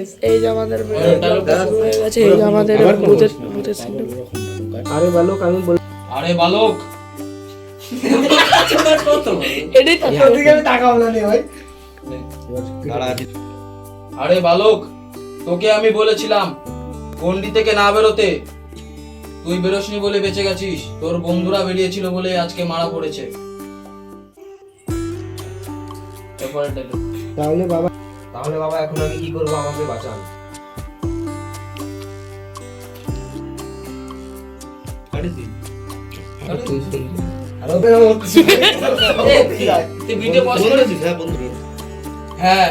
Guys, এই যে আমাদের ব্লগটা শুরু হয়ে গেছে। এই যে আমাদের ভূতের সিন। আরে বালক আমি বল, আরে বালক এটাই তো ওদিকে আমি তাকাবো না ভাই। আরে বালক, তোকে আমি বলেছিলাম গন্ডি থেকে না বেরোতে, তুই বেরোসনি বলে বেঁচে গেছিস। তোর বন্ধুরা বেরিয়েছিল বলে আজকে মারা পড়েছে। এরপরের dialogue। তাহলে বাবা এখন আমি কি করবো, আমাকে বাঁচান। তুই শুনবি। তুই ভিডিও পজ করেছিস? হ্যাঁ,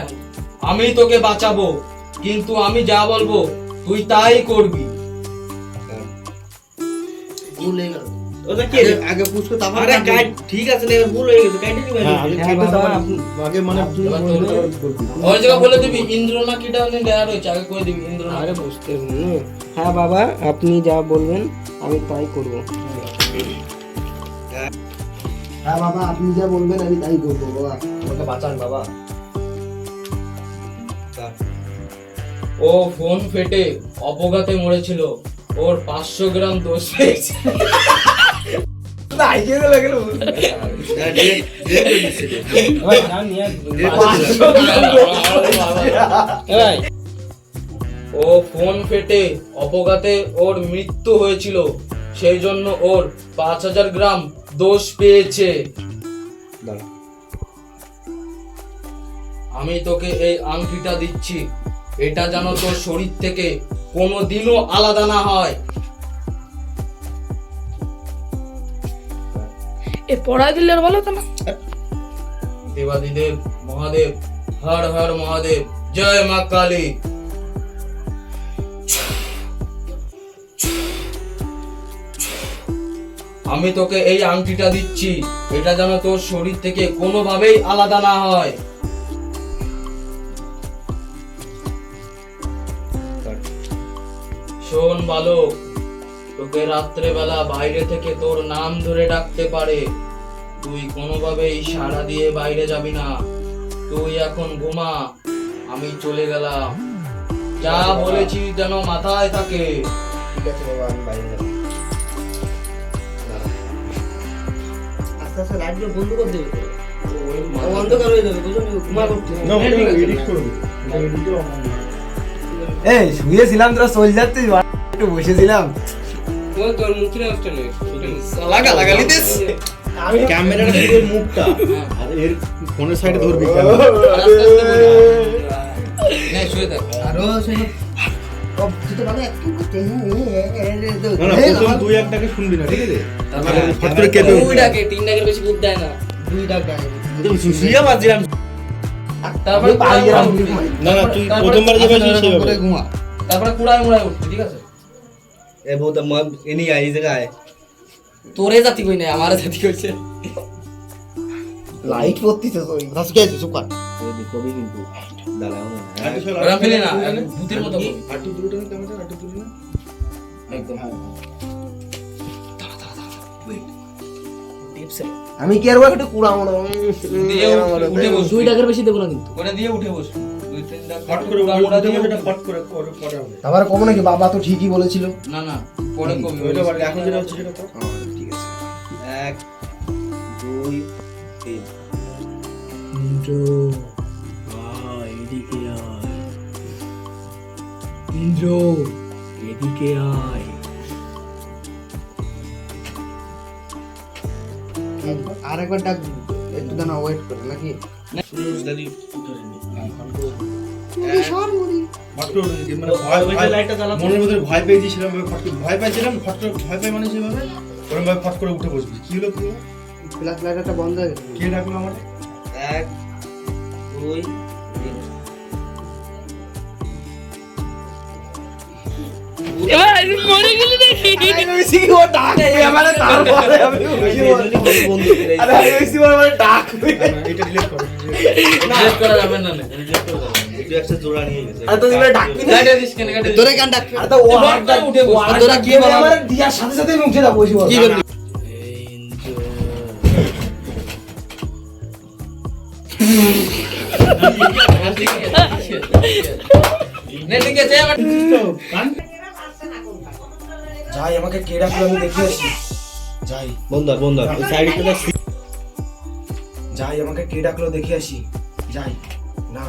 আমি তোকে বাঁচাবো, কিন্তু আমি যা বলবো তুই তাই করবি। ওটা কি আগে পুষ্কো তারপর আরে গাইড ঠিক আছে না, ভুল হয়ে গেছে গাইড নিবে। হ্যাঁ বাবা, আগে মানে এবার ওই জায়গা বলে দিবি ইন্দ্র না কিটা দেয়া রয়েছে, আগে কই দিবি ইন্দ্র না। আরে বুঝতে হুম। হ্যাঁ বাবা, আপনি যা বলবেন আমি তাই করব। হ্যাঁ বাবা আপনি যা বলবেন আমি তাই করব বাবা। আমাকে বাঁচান বাবা। ও ফোন ফেটে অপঘাতে মরেছিল, ওর 500 গ্রাম দোষ পেয়েছে। ও ফোন ফেটে অপঘাতে ওর মৃত্যু হয়েছিল, সেই জন্য ওর 5000 গ্রাম দোষ পেয়েছে। আমি তোকে এই আংটিটা দিচ্ছি, এটা যেন তোর শরীর থেকে কোনোদিনও আলাদা না হয়। এ পড়াই দিলে আর ভালো তো না। দেবাদিদেব মহাদেব, হর হর মহাদেব, জয় মা কালী। আমি তোকে এই আংটিটা দিচ্ছি, এটা যেন তোর শরীর থেকে কোনোভাবেই আলাদা না হয়। শোন বালক, তোকে রাত্রে বেলা বাইরে থেকে তোর নাম ধরে ডাকতে পারে, তুই কোনোভাবেই সাড়া দিয়ে বাইরে যাবি না। তুই এখন ঘুমা, আমি চলে গেলাম। যা বলেছি যেন মাথায় থাকে। ঠিক আছে বাবা আমি বাইরে যাব। আস্তে আস্তে লাইটগুলো বন্ধ করে দেবে তো। অন্ধকার হয়ে যাবে, বুঝলি ঘুমা করতে। না ওটা এডিট করব, এটা এডিটও এই শুয়েছিলাম তোরা চল যাচ্ছিস, একটু বসেছিলাম। তোর মুখের অবস্থা নেই। লাগালি দিস। আমি ক্যামেরাটা শুধু এর মুখটা আর এর ফোনের সাইডে ধরবি কেন? নে শুয়ে থাক। আরো সেই তুই তো মানে একটু করতে না না, প্রথম দুই একটাকে শুনবি না, ঠিক আছে? তারপরে ফট করে কেঁপে উঠবি। দুই ডাকে, তিন ডাকের বেশি বুদ্ধি দেয় না। দুই ডাক গায়। তুমি শুয়ে বাজছিলাম। তারপরে না না, তুই প্রথমবার যেভাবে সেভাবে ঘুমা। তারপরে কুড়ায় মুড়ায় উঠবি, ঠিক আছে? এ বহুত মত এনি আই জায়গায় তোরে জাতি কই নাই, আমার জাতি কইছে। লাইট পড়তিছে তো রাস গেছে সুপার ওই কবি কিন্তু দাঁড়াও না ওরা ফেলে না, ভূতের মতো কবি। আটু দুটো না ক্যামেরা, আটু দুটো না একদম। আমি কি আর একটা কুড়া মনে দিয়ে উঠে বস। দুই টাকার বেশি দেবো না কিন্তু। করে দিয়ে উঠে বস। দুই তিন ডাক ফট করে কুড়া মুড়া দিয়ে ওটা উঠে ফট করে পরে হবে। আবার কম নাকি বাবা তো ঠিকই বলেছিল। না না, পরে কবি। ওইটা বল, এখন যেটা হচ্ছে সেটা কর। ঠিক আছে 1 2 3 ইন্দ্র আয় এদিকে আয়, ইন্দ্র এদিকে আয়। আরেকবার ডাক একটু দানা ওয়েট করে নাকি সুরজ দাদি উঠেনি। ফট করে উঠে গেছে, মানে ভয় লাইটটা জ্বালা, মনের মধ্যে ভয় পেয়েছিলাম, ফট করে ভয় পাইছিলাম, ফট করে ভয় পাই মানে সেভাবে ওরকম ভাবে ফট করে উঠে বসবি। কি হলো কি হলো? ফ্ল্যাশ লাইটটা বন্ধ হয়ে গেছে। কে ডাকলো আমার? 1 2 3 এবার আমি মরে গেলে দেখি। ও ডাক আমারে তারপরে আমি বন্ধ করে আরে আইসি আমার ডাক এটা ডিলিট করো। রিজেক্ট করা যাবে না। রিজেক্ট করে দাও। একটু একটা জোড়া নিয়ে গেছে আর তো এবারে ডাকবি না গাড়ি দিস কেন গাড়ি? তোরে কান ডাক আর তো ও এবার উঠে বস। আর তোরা কি বল আমার দিয়ার সাথে সাথে আমি উঠে যাব বসি বল কি করবি এদিকে যে আমার যাই, আমাকে কে ডাকলো আমি দেখে আসি। যাই, বন্ধা এই সাইড একটু দেখ। যাই, আমাকে কে ডাকলো দেখে আসি। যাই। না,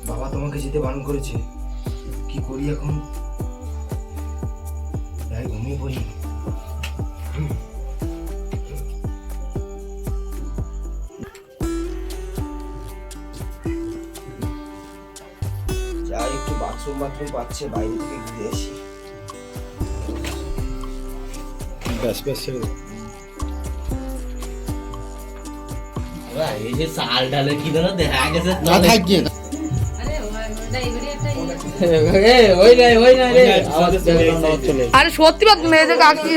বাবা তোমাকে যেতে বারণ করেছে। কি করি এখন? যাই, ঘুমিয়ে পড়ি। যাই, একটু বাথরুম পাচ্ছে, বাইরে থেকে ঘুরে আসি। ব্যাস ছেড়ে দে। এই যে চাল ডালে কি ধরো দেখা গেছে না থাকি না। ওই নাই রে আওয়াজ চলে। আরে সত্যি বাত মেয়েদের কাকি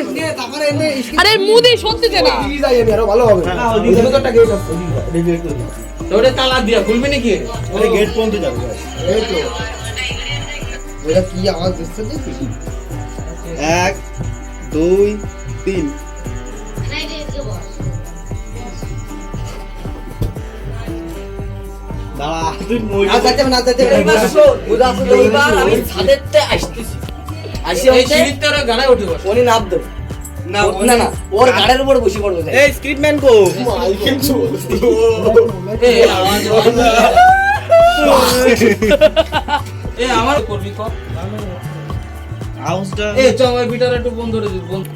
আরে মুদি সত্যি না যাই, আমি আরো ভালো হবে। ওদিকে তো একটা গেট আছে। তোরে তালা দিয়া খুলবি নাকি? আরে গেট পর্যন্ত যাবে ব্যাস। এই তো। ওটা কি আওয়াজ দিচ্ছে দেখি? 1 2 3 দাঁড়া তুই মই এইবার আমি ছাদেরতে আসতেছি। এই সিঁড়িতে ওরা গাড়ায় উঠে বসে। উনি নাম দেব না না ওর গাড়ির উপর বসে পড়বো। এই স্ক্রিপ্টম্যান কো এই আওয়াজ এই আমার করবি কর। আউসটা এই চ আমার বিটার একটু বন্ধ করে দিই বন্ধ।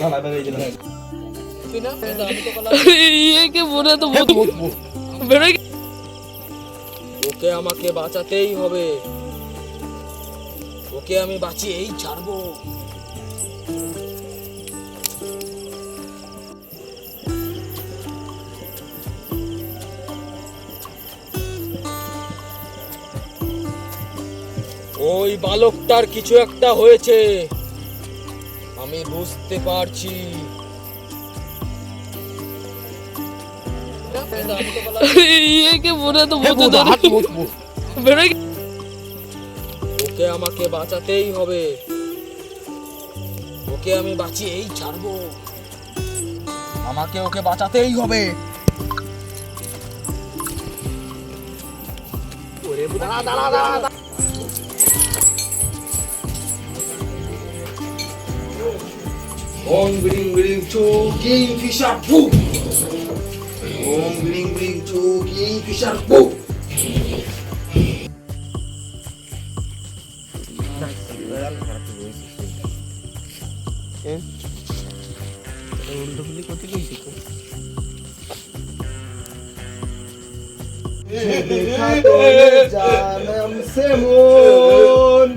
দাঁড়া বেরিয়ে গেল। ये के बोला तो बहुत बेरो ওকে আমাকে বাঁচাতেই হবে। ওকে আমি বাঁচিয়েই ছাড়বো। ওই বালকটার কিছু একটা হয়েছে, আমি বুঝতে পারছি। ये के बोला तो बहुत बेरो ওকে আমাকে বাঁচাতেই হবে। ওকে আমি বাঁচিয়েই ছাড়বো। আমাকে ওকে বাঁচাতেই হবে। ওম গ্রিং গ্রিং চু কিং ফিশার ফু। ওম গ্রিং গ্রিং চু কিং ফিশার ফু। देखा तो जानम से मोन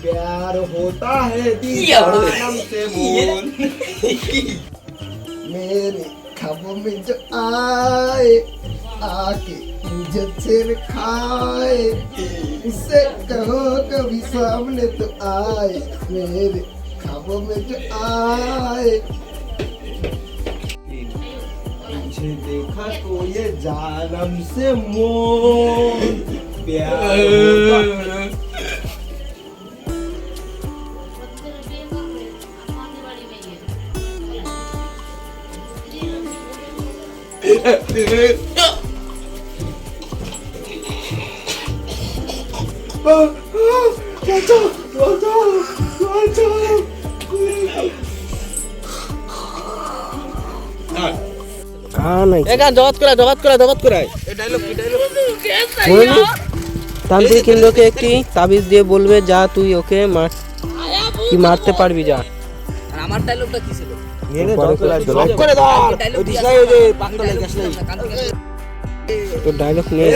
प्यार होता है दीवानम से मोन। मेरे ख्वाबों में जो आए आके मुझे छेड़ खाए, उससे कहो कभी सामने तो आए। मेरे ख्वाबों में जो आए मुझे देखा तो ये जानम से मोन प्यार होता है। তান্ত্রিক ইন্দ্রকে একটি তাবিজ দিয়ে বলবে, যা তুই ওকে মারতে পারবি যা। আর আমার ডায়লগটা কি ছিল? তো ডায়লগ নেই,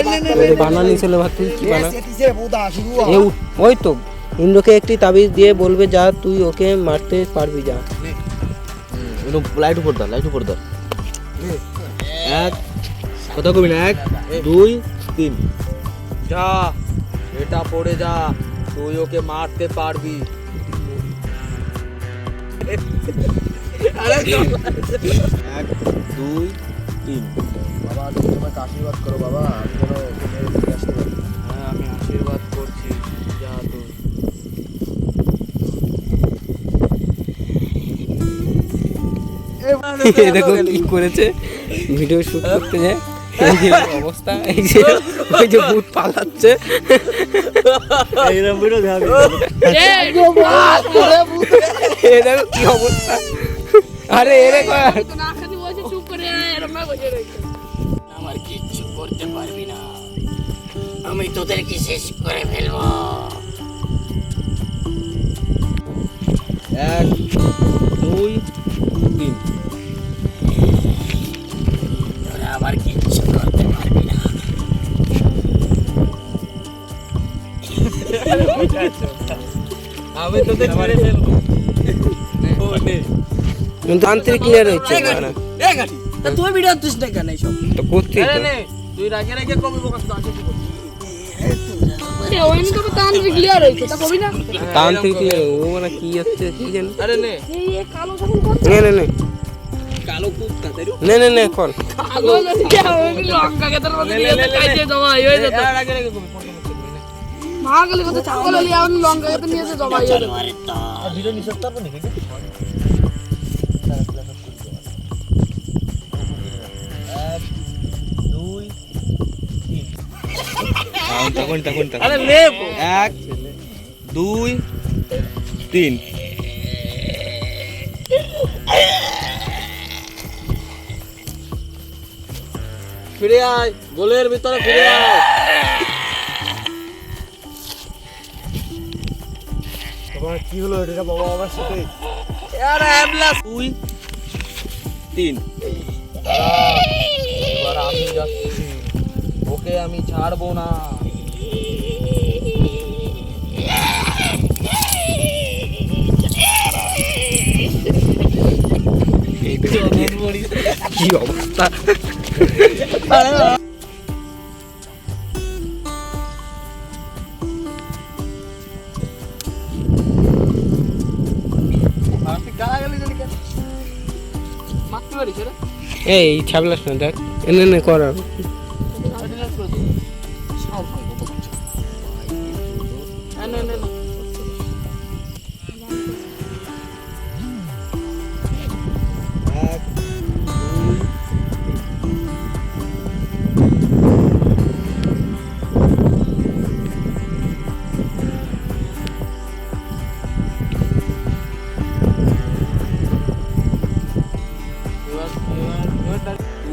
বানানি ছিল। ভাবছি কি বানা ওই তো ইন্দ্রকে একটি তাবিজ দিয়ে বলবে, যা তুই ওকে মারতে পারবি যা। লাইট উপর দাও। 1 কথা কবি না, 1 2 3 যা, এটা পড়ে যা, তুই ওকে মারতে পারবি। 1 2 3 বাবা তুমি আমাকে আশীর্বাদ করো বাবা, আমি যেন ওকে মেরে ফিরে আসতে পারি। হ্যাঁ আমি আশীর্বাদ করছি। এই দেখো কি করেছে, ভিডিও শুট করতে যায় এই যে অবস্থা, এই যে ওই যে ভূত পালাচ্ছে। এইরকম ভিডিও দেখা এই দেখো কি অবস্থা। আরে এরে কর, আমার কিচ্ছু করতে পারবি না, আমি তোদেরকে শেষ করে ফেলবো। 1 2 3 তোরা আমার কিচ্ছু করতে পারবি না। আমি তোদের মেরে ফেলবো। কিন্তু তান্ত্রিক ক্লিয়ার হচ্ছে না তুই ভিডিও তুই না কেন এইসব? তো করতে তো তুই রাগে রাগে কবে বকাস তো আসে তান্ত্রিক ক্লিয়ার হয়েছে তা কবি না? তান্ত্রিক ক্লিয়ার ও মানে কি হচ্ছে কি জানি। আরে নে কালো ছাগল করছে, নে কালো কুত্তা তাই নে কর। পাগল হয়ে যাবে, লঙ্কা কেতার মধ্যে নিয়ে যেতে খাইতে জমাই হয়ে যেত। রাগে রাগে কবে ফটো করতে মহাকালী কথা ছাগল হলে এখন লঙ্কা কেটে নিয়ে যেতে জমাই হয়ে যেত। ভিডিও নিষেধ করবো নাকি? আরে লে 1 2 3 ফিরে আয়, গোলের ভিতরে ফিরে আয়। তোমার কি হলো এটা বাবা আমার সাথে? আরে অ্যাম্বুলেন্স 2 3 এবার আমি যাচ্ছি, ওকে আমি ছাড়বো না। কি অবস্থা। মারতে পারিস রে? এই ছাবলাস না দেখ, নে কর।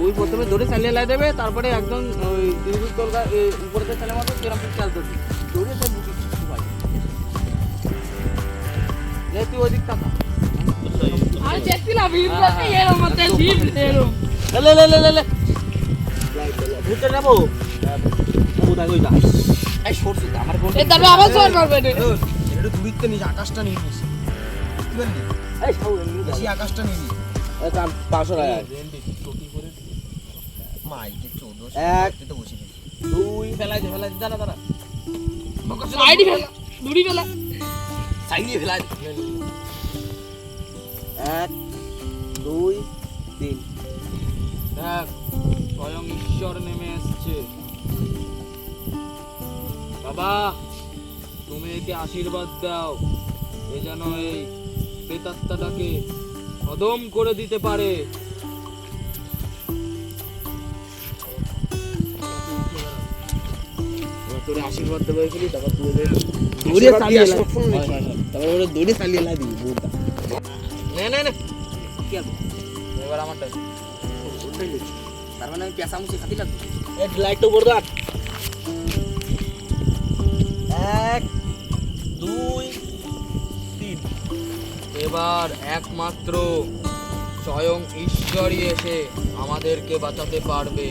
তুই প্রথমে দৌড়ে চালিয়ে লাই দেবে, তারপরে একদম ওই দিদির তলকা উপরে চালে মারবে, সেরকম চাল ধরবি, দৌড়ে তাই বুঝি ভাই। তুই ওই দিক তাকা। আর দেখছিলাম ভিডিওতে এরকম মতে জিপ এরকম। লে লে লে লে লে ভিতরে যাবো। বাবু দা কই যা? এই সরছি আমার কোন এই তবে আবার জোর করবে রে। এটা দূরিত্বে নিয়ে আকাশটা নিয়ে নিস। কি বললি? এই সাউ এমনি যা। বেশি আকাশটা নিয়ে নিস। এই কাম 500 টাকা। মাইকে 14 এক। তুই তো বসে গেছিস। 2 ফেলাই দাঁড়া দাঁড়া। সাইডি ফেলা, দড়ি ফেলা। সাইডে ফেলাই। 1 2 3 দেখ, স্বয়ং ঈশ্বর নেমে এসেছে। বাবা, তুমি একে আশীর্বাদ দাও, এ যেন এই প্রেতাত্মাটাকে খতম করে দিতে পারে। তোরে আশীর্বাদ দেবে বলি, তারপর তুই দৌড়ে চালিয়ে লা, তারপর ওরে দৌড়ে চালিয়ে লা দিবি বলতা। নে কি আর এবার আমারটা তার মানে আমি পেশা মুছে খাতি লাগবে। এক লাইটটা উপর দাও। 1 2 3 এবার একমাত্র স্বয়ং ঈশ্বরই এসে আমাদেরকে বাঁচাতে পারবে।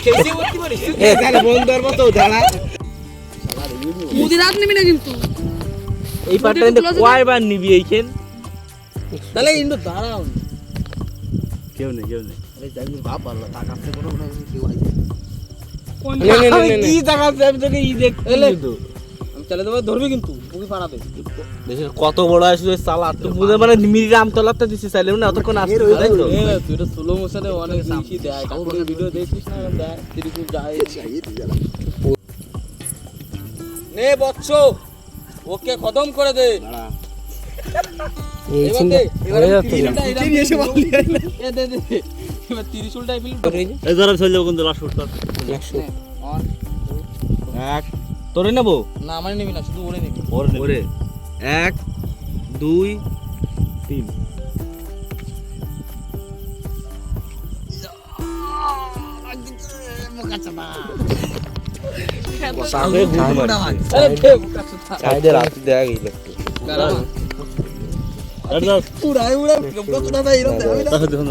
কেসে বলতে পারিস? এখানে বন্ধুর মতো দাঁড়া। মুদি রাত নিবি না কিন্তু। এই পার্টটা কিন্তু কয়বার নিবি এইখান? তাহলে ইন্দু দাঁড়াও। কেউ নেই। আরে যাই বাপ আল্লাহ, টাকা আছে কোনো না কেউ আইছে। নে কি টাকা আছে আমি তোকে ই দেখতে কিন্তু। আমি চলে দেব, ধরবি কিন্তু পুকি পাড়াতে। দেশের কত বড় আসলে সালা তুই বুঝে মানে মিরি আমতলাতে দিছিস চাইলে না অতক্ষণ আসতে তাই তো। তুই তো স্লো মোশনে অনেক বেশি দেয়, কাকুকে ভিডিও দেখিস না দেয়, তিরিকুল যায়। নে বচ্চ, ওকে খতম করে দে। এই এবার চিন্তা দে, এবার হয়ে যাচ্ছে ত্রিশূলটা এরম এ দে দে দে। এবার ত্রিশূলটাই ফেল। এই ধরে চলে যাবো কিন্তু লাস্ট ফুটটা 100 এক তোরে নেবো না আমার নিবি না, শুধু ওরে নিবি। ওরে 1 2 3 সামনে গুড মারছে আরে দে মুখা চোদা। সাইডে রাত দেখা গেল কারণ আরে দাও উড়াই উড়াই মুখা চোদা ভাই এরকম দেখাবি না। তাহলে দেখুন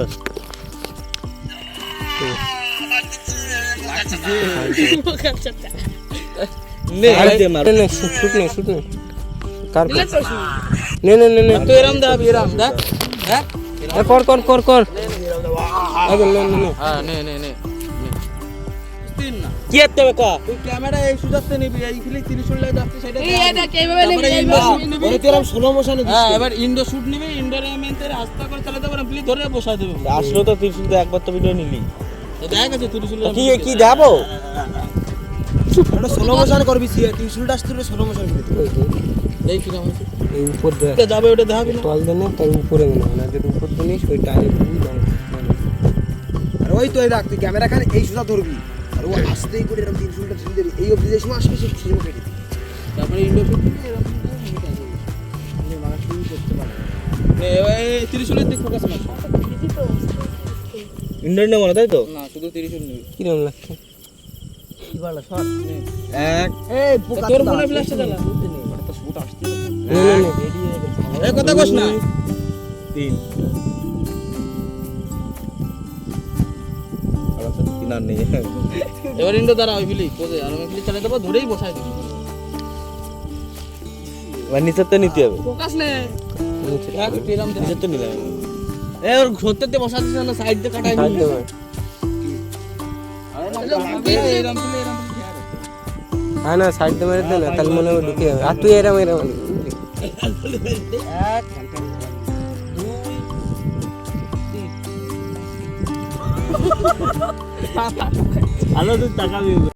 নে আরে মার নে শুট নে কার নে তো এরম দাবি এরম দেখ দেখ। কর আগে নে হ্যাঁ নে নে নে তিন না কি করতে হবে কা তুই ক্যামেরা এই সুজাতে নিবি, এই ফিলি ত্রিশূলটা যাচ্ছে সেটা এই এটা কিভাবে নিবি নিবি। ওরে তেরাম স্লো মোশনে হ্যাঁ এবার ইন্ডো শুট নিবি, ইন্ডোর মেনতে আস্তে করে চালাতে পারে, ফিলি ধরে বসায় দেবে। আসলো তো 300 তো একবার তো ভিডিও নিলি দেখ আছে ত্রিশূল কি কি যাবো ওটা স্লো মোশনে করবি সি ত্রিশূলটা আসতে স্লো মোশনে করবি। দেখ কি নাম আছে এই উপর দেখ ওটা যাবে, ওটা দেখাবি না। তল দেনে তার উপরে মনে হয় না, যদি উপর দিনিস ওই ডাইরেক্ট আর ওই তো এই রাখ তুই ক্যামেরা খানে এই সুদা ধরবি আর ও আস্তেই করে এরকম ত্রিশূলটা ছেড়ে দিবি, এই অবধি যে সময় আসবে সে ছেড়ে কেটে দিবি। তারপরে ইন্ডো শুট নিবি, এরকম নে এবার এই ত্রিশূলের দিক ফোকাস মার। ইন্ডিয়ান নেবো না তাই তো না শুধু ত্রিশূল নিবি। কিরম লাগছে এক এই পোকা তোর মনে ফ্ল্যাশটা জ্বালা। নে এই কথা কস না। 3 আর নেই এবার ইন্ডো দ্বারা ওই ফিলি পোজে আর আমি ফিলি চালাতে দেবো, ধরেই বসাই দিবি। এবার নিচে তো নিতে হবে ফোকাস নে দেখ এরম দেখ। নিচে তো নিলাম এ ওর ঘুরতে বসাচ্ছিস না, সাইড দিয়ে কাটাই ছাড় নিবি। দেবে এরম ফিলি এরম ফিলি হ্যাঁ না সাইড দিয়ে মেরে দে না, তাহলে মনে হবে ঢুকে যাবে। আর তুই এরম এক দুই আলো তুই টাকা দিবি